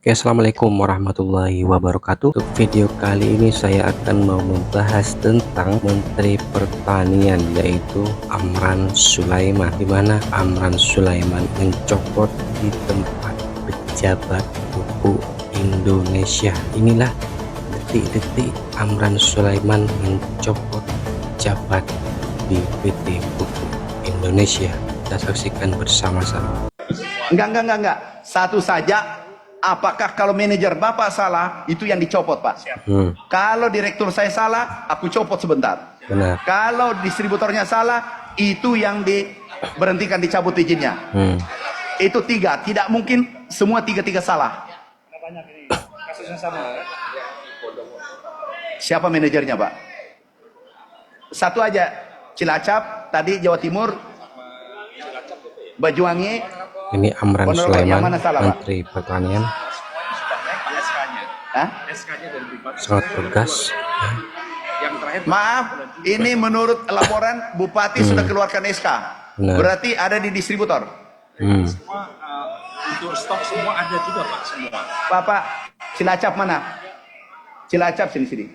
Oke, assalamualaikum warahmatullahi wabarakatuh. Untuk video kali ini saya akan mau membahas tentang Menteri Pertanian, yaitu Amran Sulaiman, di mana Amran Sulaiman mencopot di tempat pejabat pupuk Indonesia. Inilah detik-detik Amran Sulaiman mencopot jabat di PT Pupuk Indonesia. Kita saksikan bersama-sama. Enggak. Satu saja. Apakah kalau manajer Bapak salah, itu yang dicopot, Pak? Kalau direktur saya salah, aku copot sebentar. Benar. Kalau distributornya salah, itu yang diberhentikan, dicabut izinnya. Itu tiga. Tidak mungkin semua tiga-tiga salah. Kasusnya sama. Siapa manajernya, Pak? Satu aja. Cilacap, tadi Jawa Timur, Banyuwangi. Ini Amran Sulaiman, Menteri Pertanian. Sangat tegas. Maaf, ini menurut laporan Bupati sudah keluarkan SK. Benar. Berarti ada di distributor. Semua untuk stok semua ada juga, Pak, semua. Bapak, Cilacap mana? Cilacap sini.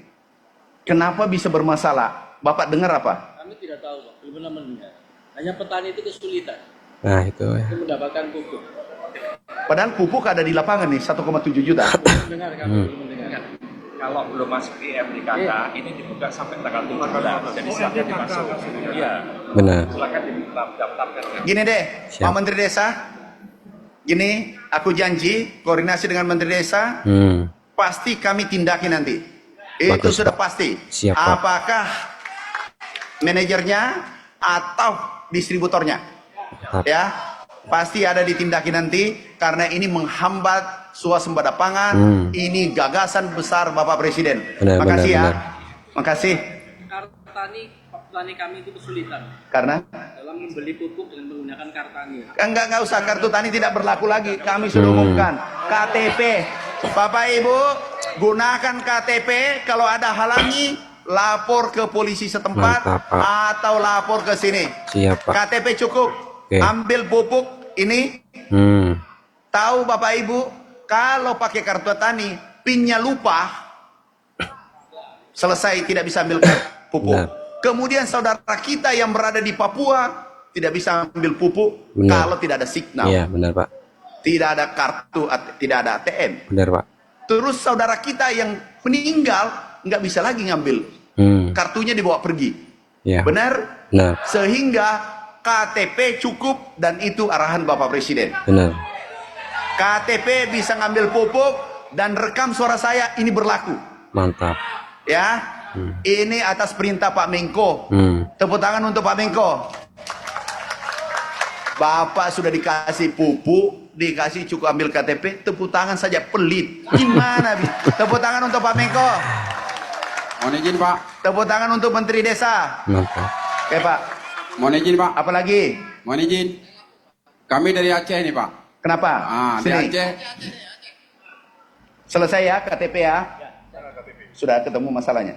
Kenapa bisa bermasalah? Bapak dengar apa? Kami tidak tahu, Pak. Belum pernah mendengar. Hanya petani itu kesulitan Nah, itu ya. untuk mendapatkan pupuk. Padahal pupuk ada di lapangan nih, 1,7 juta. Mendengar kami belum mendengar. Kalau belum masuk di MDKK, ini dibuka sampai tanggal 17. Jadi silakan dimasuk. Iya. Benar. Silakan didaftarkan. Gini deh, Siap. Pak Menteri Desa. Gini, aku janji koordinasi dengan Menteri Desa, pasti kami tindaki nanti. Itu Bagus, sudah Pak. pasti. Siap, Pak. Apakah manajernya atau distributornya? Mantap. Ya, pasti ada ditindaki nanti karena ini menghambat swasembada pangan. Ini gagasan besar Bapak Presiden. Benar, Makasih ya. benar. Makasih. Petani kami itu kesulitan Karena dalam membeli pupuk dengan menggunakan kartani. enggak usah, kartu tani tidak berlaku lagi. Kami sudah umumkan KTP. Bapak Ibu, gunakan KTP. Kalau ada halangi, lapor ke polisi setempat. Mantap, Pak. Atau lapor ke sini. Siap, Pak. KTP cukup. Oke. Ambil pupuk ini. Tahu Bapak Ibu, kalau pakai kartu tani, pinnya lupa, selesai tidak bisa ambil pupuk. Benar. Kemudian saudara kita yang berada di Papua tidak bisa ambil pupuk. Benar. Kalau tidak ada signal, Iya, benar, Pak. tidak ada kartu, tidak ada ATM. Benar, Pak. Terus saudara kita yang meninggal nggak bisa lagi ngambil, kartunya dibawa pergi. Iya. Benar? Benar. Sehingga KTP cukup dan itu arahan Bapak Presiden. Benar. KTP bisa ngambil pupuk dan rekam suara saya, ini berlaku. Mantap. Ya, ini atas perintah Pak Menko. Tepuk tangan untuk Pak Menko. Bapak sudah dikasih pupuk, dikasih cukup ambil KTP, tepuk tangan saja, pelit. Gimana? Tepuk tangan untuk Pak Menko. Mohon izin, Pak. Tepuk tangan untuk Menteri Desa. Mantap. Oke Pak, Mohon izin, Pak. apalagi? Mohon izin. Kami dari Aceh nih, Pak. Kenapa? Di Sini. Aceh. Selesai ya KTP ya? Sudah ketemu masalahnya?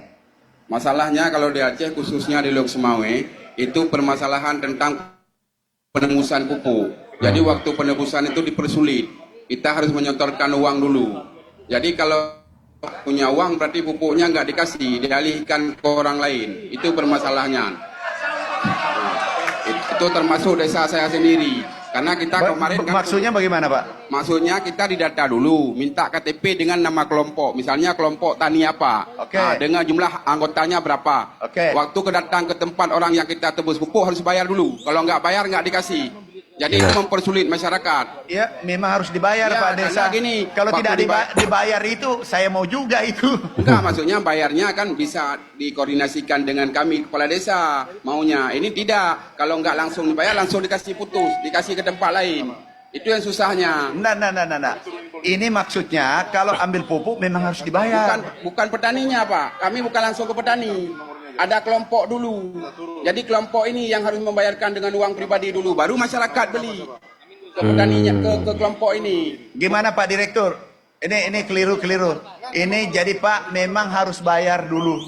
Masalahnya kalau di Aceh, khususnya di Lok Semawe, itu permasalahan tentang penembusan pupuk. Jadi waktu penembusan itu dipersulit. Kita harus menyetorkan uang dulu. Jadi kalau punya uang berarti pupuknya nggak dikasih, dialihkan ke orang lain. Itu permasalahannya. Itu termasuk desa saya sendiri. Karena kita kemarin kan, Maksudnya bagaimana Pak? maksudnya kita didata dulu, minta KTP dengan nama kelompok. Misalnya kelompok tani apa, Oke. dengan jumlah anggotanya berapa. Oke. Waktu kedatang ke tempat orang yang kita tebus pupuk harus bayar dulu. Kalau nggak bayar nggak dikasih. Jadi itu mempersulit masyarakat. Ya, memang harus dibayar Ya, Pak Desa. karena gini, kalau waktu tidak dibayar itu, saya mau juga itu. Enggak, maksudnya bayarnya kan bisa dikoordinasikan dengan kami kepala desa maunya. Ini tidak. Kalau nggak langsung dibayar, langsung dikasih putus, dikasih ke tempat lain. Itu yang susahnya. Nah. Ini maksudnya kalau ambil pupuk memang harus dibayar. Bukan petaninya, Pak. Kami bukan langsung ke petani. Ada kelompok dulu. Jadi kelompok ini yang harus membayarkan dengan uang pribadi dulu, baru masyarakat beli ke petaninya, ke kelompok ini. Gimana Pak Direktur? Ini keliru. Ini jadi Pak memang harus bayar dulu.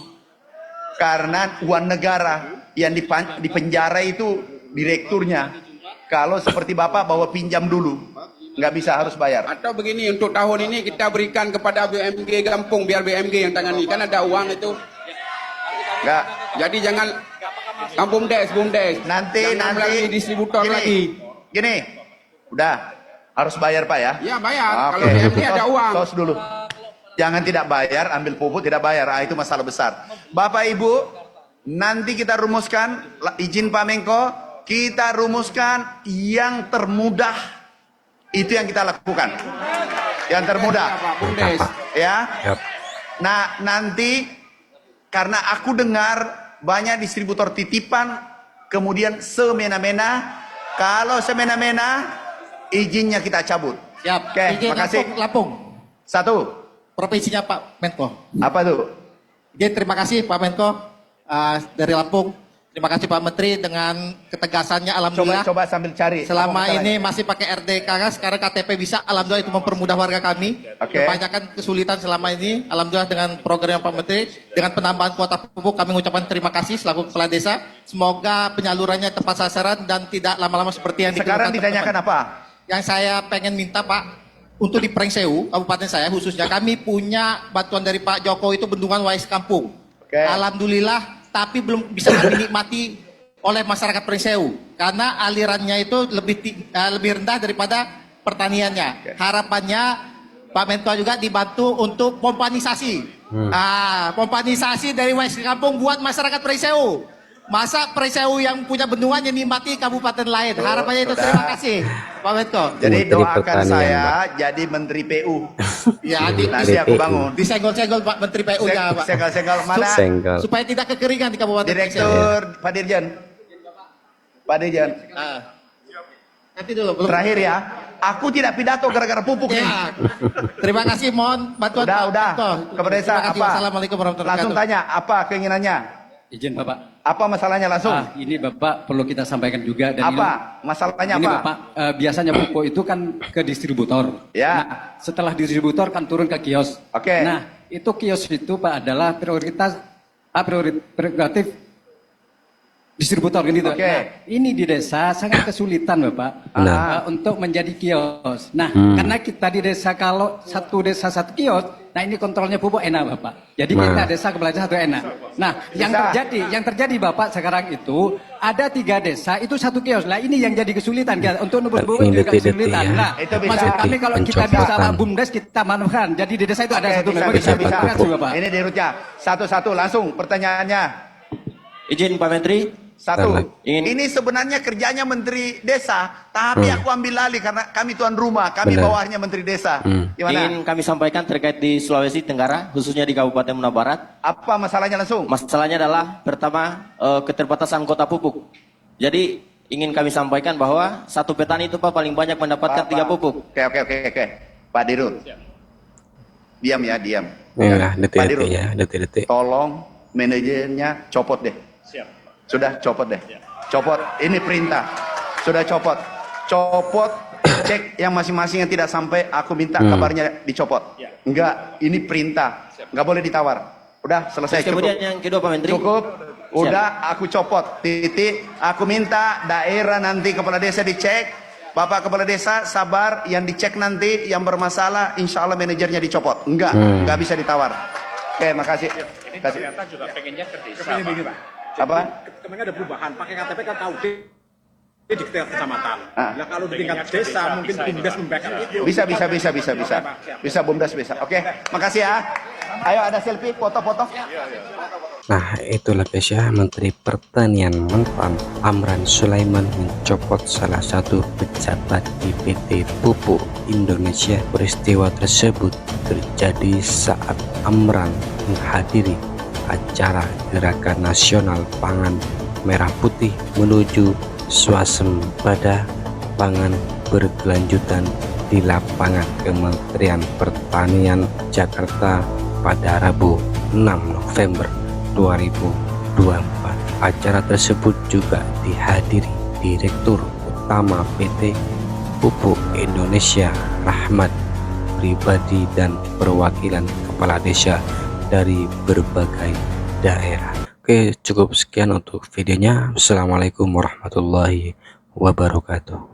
Karena uang negara yang di penjara itu direkturnya. Kalau seperti Bapak bawa pinjam dulu. Nggak bisa, harus bayar. Atau begini, untuk tahun ini kita berikan kepada BMG Gampung, biar BMG yang tangani, kan ada uang itu. Nggak. Jadi jangan BUMDes. Nanti Jangan melalui distributor gini, lagi. Gini, udah harus bayar Pak ya. Ya bayar. Oke. Kalau BMG ada uang. Tos dulu. Jangan tidak bayar, ambil pupuk tidak bayar. Itu masalah besar. Bapak Ibu, nanti kita rumuskan, izin Pak Menko, kita rumuskan yang termudah. Itu yang kita lakukan. Yang termudah. BUMDes. Ya. Yap. Nah, nanti karena aku dengar banyak distributor titipan kemudian semena-mena. Kalau semena-mena izinnya kita cabut. Siap. Oke, Izin makasih. Lampung. Satu. Provinsinya Pak Menko. Apa tuh? Izin, terima kasih Pak Menko dari Lampung. Terima kasih Pak Menteri dengan ketegasannya, alhamdulillah. Coba sambil cari. Selama Apa ini masih pakai RDK, sekarang KTP bisa, alhamdulillah itu mempermudah warga kami. Oke. Kebanyakan kesulitan selama ini, alhamdulillah dengan program Pak Menteri, dengan penambahan kuota pupuk kami mengucapkan terima kasih selaku kepala desa. Semoga penyalurannya tepat sasaran dan tidak lama-lama seperti yang Sekarang dikeluhkan ditanyakan teman-teman. apa? Yang saya pengen minta Pak, untuk di Prengseu, kabupaten saya khususnya, kami punya bantuan dari Pak Jokowi itu bendungan Wais Kampung. Oke. Alhamdulillah, tapi belum bisa kami nikmati oleh masyarakat Prengseu karena alirannya itu lebih rendah daripada pertaniannya. Harapannya Pak Menko juga dibantu untuk pompanisasi. Pompanisasi dari Wais Kampung buat masyarakat Prengseu. Masa Prengseu yang punya bendungan yang nikmati kabupaten lain. Harapannya itu. Terima kasih Pak Menko. Jadi Menteri doakan Pertanian, saya jadi Menteri PU. Ya, Nanti aku bangun. disenggol-senggol Pak Menteri PU ya Pak. Sengal-sengal mana? Senggol. Supaya tidak kekeringan di kabupaten Prengseu. Direktur Pak Dirjen. Pak Dirjen. Nanti dulu. Belum. Terakhir ya. Aku tidak pidato gara-gara pupuk nih. Ya. Terima kasih, mohon bantuan Udah. Pak Menko. Kepada desa Terima kasih. apa? Wassalamualaikum warahmatullahi Langsung wabarakatuh. tanya, apa keinginannya? Izin Bapak. Apa masalahnya langsung? Ini Bapak perlu kita sampaikan juga dan Apa? Masalahnya ini apa? Bapak biasanya pupuk itu kan ke distributor. Ya. Nah, setelah distributor kan turun ke kios. Oke. Nah, itu kios itu Pak adalah prerogatif distributor kan gitu. Oke. Nah, ini di desa sangat kesulitan Bapak Nah. untuk menjadi kios. Nah, karena kita di desa kalau satu desa satu kios, nah ini kontrolnya pupuk enak Bapak. Jadi Nah. kita desa kebelah satu enak. Nah, yang terjadi Bapak sekarang itu ada 3 desa itu satu kios. Lah ini yang jadi kesulitan untuk nebus pupuk Ini juga detik-detik kesulitan. ya. Nah, Itu bisa. maksud kami kalau kita bisa Pencopotan. BUMDes kita manfaatkan. Jadi di desa itu ada Oke, satu bisa, memang bisa, kita bisa. manfaatkan, Bapak. Ini dirutnya. Satu-satu langsung pertanyaannya. Izin Pak Menteri, Satu. Ingin- Ini sebenarnya kerjanya Menteri Desa, tapi aku ambil alih karena kami tuan rumah, kami Benar. bawahnya Menteri Desa. Gimana? ingin kami sampaikan terkait di Sulawesi Tenggara, khususnya di Kabupaten Muna Barat. Apa masalahnya langsung? Masalahnya adalah pertama keterbatasan kuota pupuk. Jadi ingin kami sampaikan bahwa satu petani itu Pak paling banyak mendapatkan 3 pupuk. Oke. Pak Dirut. Diam ya, diam. Ya, Pak Dirut, detik-detik ya, detik-detik. tolong manajernya copot deh. Sudah copot deh. Copot. Ini perintah. Sudah copot. Copot. Cek yang masing-masing yang tidak sampai. Aku minta kabarnya dicopot. Enggak. Ini perintah. Enggak boleh ditawar. Udah selesai. Terus kemudian Cukup. yang kedua Pak Menteri. Cukup. Udah aku copot. Titik. Aku minta daerah nanti kepala desa dicek. Bapak kepala desa sabar. Yang dicek nanti yang bermasalah. Insya Allah manajernya dicopot. Enggak. Enggak bisa ditawar. Oke, makasih. Ini Kasih. ternyata juga pengennya ke desa, Pak. Apa? Kemarin ada perubahan, pakai KTP kan tahu di tingkat kecamatan. Ah. Nah kalau di tingkat desa mungkin BUMDes membackup itu. Bisa. Bisa BUMDes bisa. Oke, makasih ya. Ayo ada selfie, foto-foto. Nah, itulah guys ya, Menteri Pertanian Mentan Amran Sulaiman mencopot salah satu pejabat di PT Pupuk Indonesia. Peristiwa tersebut terjadi saat Amran menghadiri acara Gerakan Nasional Pangan Merah Putih menuju swasembada pangan berkelanjutan di lapangan Kementerian Pertanian Jakarta pada Rabu 6 November 2024. Acara tersebut juga dihadiri Direktur Utama PT Pupuk Indonesia Rahmat Pribadi dan perwakilan kepala desa dari berbagai daerah. Oke, cukup sekian untuk videonya. Assalamualaikum warahmatullahi wabarakatuh.